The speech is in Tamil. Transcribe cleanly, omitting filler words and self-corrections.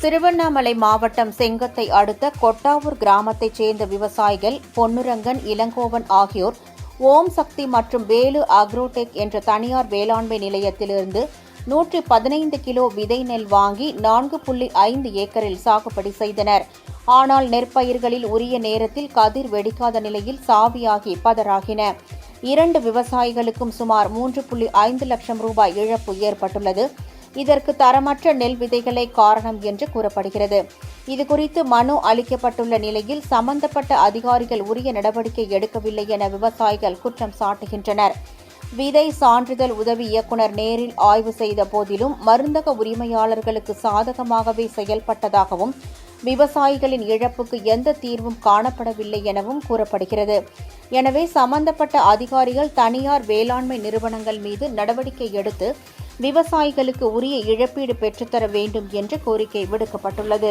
திருவண்ணாமலை மாவட்டம் செங்கத்தை அடுத்த கொட்டாவூர் கிராமத்தைச் சேர்ந்த விவசாயிகள் பொன்னுரங்கன், இளங்கோவன் ஆகியோர் ஓம் சக்தி மற்றும் வேலு அக்ரோடெக் என்ற தனியார் வேளாண்மை நிலையத்திலிருந்து 115 கிலோ விதை நெல் வாங்கி 4.5 ஏக்கரில் சாகுபடி செய்தனர். ஆனால் நெற்பயிர்களில் உரிய நேரத்தில் கதிர் வெடிக்காத நிலையில் சாவியாகி பதறாகின. 2 விவசாயிகளுக்கும் சுமார் 3.5 லட்சம் ரூபாய் இழப்பு ஏற்பட்டுள்ளது. இதற்கு தரமற்ற நெல் விதைகளே காரணம் என்று கூறப்படுகிறது. இதுகுறித்து மனு அளிக்கப்பட்டுள்ள நிலையில் சம்பந்தப்பட்ட அதிகாரிகள் உரிய நடவடிக்கை எடுக்கவில்லை என விவசாயிகள் குற்றம் சாட்டுகின்றனர். விதை சான்றிதழ் உதவி இயக்குநர் நேரில் ஆய்வு செய்த போதிலும் மருந்தக உரிமையாளர்களுக்கு சாதகமாகவே செயல்பட்டதாகவும் விவசாயிகளின் இழப்புக்கு எந்த தீர்வும் காணப்படவில்லை எனவும் கூறப்படுகிறது. எனவே சம்பந்தப்பட்ட அதிகாரிகள் தனியார் வேளாண்மை நிறுவனங்கள் மீது நடவடிக்கை எடுத்து விவசாயிகளுக்கு உரிய இழப்பீடு பெற்றுத்தர வேண்டும் என்று கோரிக்கை விடுக்கப்பட்டுள்ளது.